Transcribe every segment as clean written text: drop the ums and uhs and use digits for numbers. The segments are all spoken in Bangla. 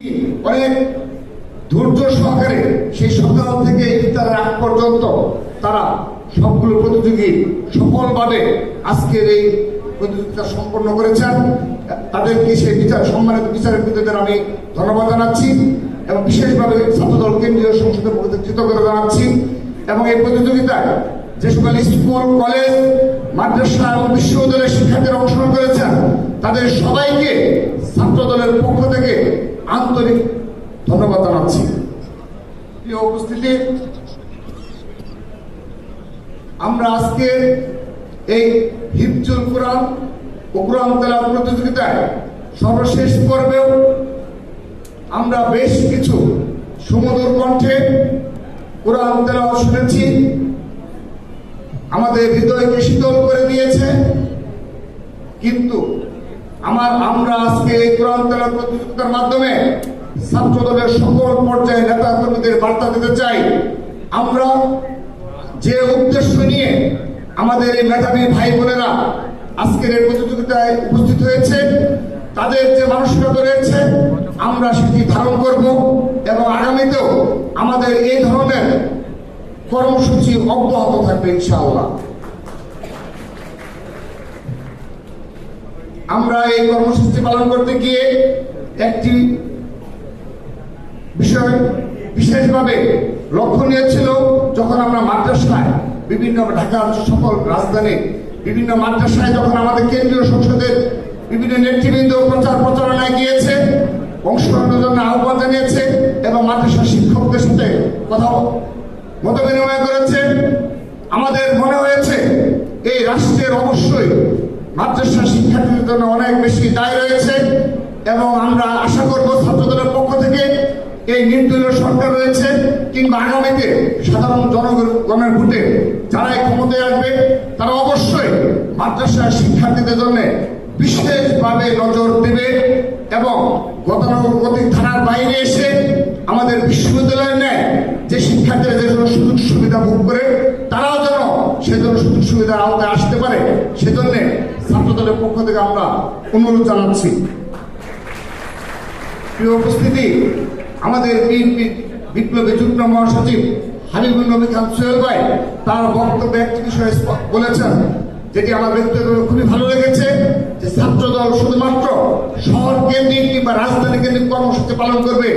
অনেক ধৈর্য সহকারে সেই সকাল থেকে ইফতারের আগ পর্যন্ত তারা সবগুলো প্রতিযোগী সফলভাবে আজকের এই প্রতিযোগিতা সম্পন্ন করেছেন। তাদেরকে সেই সম্মানিত বিচারকদের আমি ধন্যবাদ জানাচ্ছি এবং বিশেষভাবে ছাত্রদল কেন্দ্রীয় সংসদের পক্ষ থেকে কৃতজ্ঞতা জানাচ্ছি। এবং এই প্রতিযোগিতায় যে সকল স্কুল, কলেজ, মাদ্রাসা এবং বিশ্ববিদ্যালয়ের শিক্ষার্থীরা অংশগ্রহণ করেছেন তাদের সবাইকে ছাত্রদলের পক্ষ থেকে আন্তরিক ধন্যবাদ জানাচ্ছি। প্রিয় উপস্থিতি, আমরা আজকে এই হিফজুল কোরআন ও কোরআন তেলাওয়াত প্রতিযোগিতায় সর্বশেষ পর্বেও আমরা বেশ কিছু সুমধুর কণ্ঠে কোরআন তেলাওয়াত শুনেছি, আমাদের হৃদয়কে শীতল করে দিয়েছে। কিন্তু আমরা আজকে এই কোরআন তেলাওয়াত প্রতিযোগিতার মাধ্যমে ছাত্রদলের সকল পর্যায়ে নেতা কর্মীদের বার্তা দিতে চাই, আমরা যে উদ্দেশ্য নিয়ে আমাদের এই মেধাবী ভাই বোনেরা আজকের এই প্রতিযোগিতায় উপস্থিত হয়েছে, তাদের যে মানসিকতা রয়েছে আমরা সেটি ধারণ করব এবং আগামীতেও আমাদের এই ধরনের কর্মসূচি অব্যাহত থাকবে ইনশাআল্লাহ। আমরা এই কর্মসূচি পালন করতে গিয়ে একটি বিষয় বিশেষভাবে লক্ষণীয় ছিল, যখন আমরা মাদ্রাসায় বিভিন্ন ঢাকার সকল রাজধানী বিভিন্ন মাদ্রাসায় যখন আমাদের কেন্দ্রীয় সংসদের বিভিন্ন নেতৃবৃন্দ প্রচারণায় গিয়েছে, অংশগ্রহণের জন্য আহ্বান জানিয়েছে এবং মাদ্রাসা শিক্ষকদের সাথে কথা মত বিনিময় করেছে, আমাদের মনে হয়েছে এই রাষ্ট্রের অবশ্যই মাদ্রাসা শিক্ষার্থীদের জন্য অনেক বেশি দায় রয়েছে। এবং আমরা আশা করব ছাত্রদলের পক্ষ থেকে এই নির্দলীয় সরকার রয়েছে কিংবা আগামীতে সাধারণ জনগণের ভোটে যারাই ক্ষমতায় আসবে তারা অবশ্যই মাদ্রাসা শিক্ষার্থীদের জন্য বিশেষভাবে নজর দেবে এবং গতানুগতিক ধারার বাইরে এসে আমাদের বিশ্ববিদ্যালয়ের ন্যায় যে শিক্ষার্থীরা যে সুযোগ সুবিধা ভোগ করে তারাও যেন সেজন্য সুযোগ সুবিধার আওতায় আসতে পারে, সেজন্য ছাত্রদলের পক্ষ থেকে আমরা অনুরোধ জানাচ্ছি। প্রিয় উপস্থিতি, আমাদের বিপ্লবী যুগ্ম মহাসচিব হাবিবুল নবী খান সোহেল ভাই তার বক্তব্যে একটি বিষয় বলেছেন যেটি আমার ব্যক্তিগত খুবই ভালো লেগেছে, যে ছাত্রদল শুধুমাত্র শহর কেন্দ্রিক কিংবা রাজধানী কেন্দ্রিক কর্মসূচি পালন করবে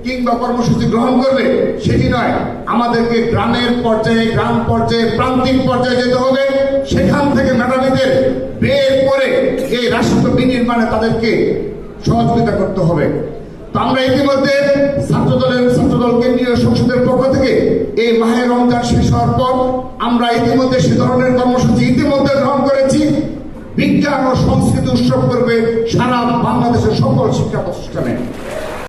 কিংবা কর্মসূচি গ্রহণ করবে সেটি নয়, আমাদেরকে গ্রামের পর্যায়ে, গ্রাম পর্যায়ে, প্রান্তিক পর্যায়ে যেতে হবে। সেখান থেকে মেধাবীদের বের করে এই রাষ্ট্র বিনির্মাণে তাদেরকে সহযোগিতা করতে হবে। তো আমরা ইতিমধ্যে ছাত্রদল কেন্দ্রীয় সংসদের পক্ষ থেকে এই মাহে রমজান শেষ হওয়ার পর আমরা ইতিমধ্যে সে ধরনের কর্মসূচি ইতিমধ্যে গ্রহণ করেছি। বিজ্ঞান ও সংস্কৃতি উৎসব করবে সারা বাংলাদেশের সকল শিক্ষা প্রতিষ্ঠানে।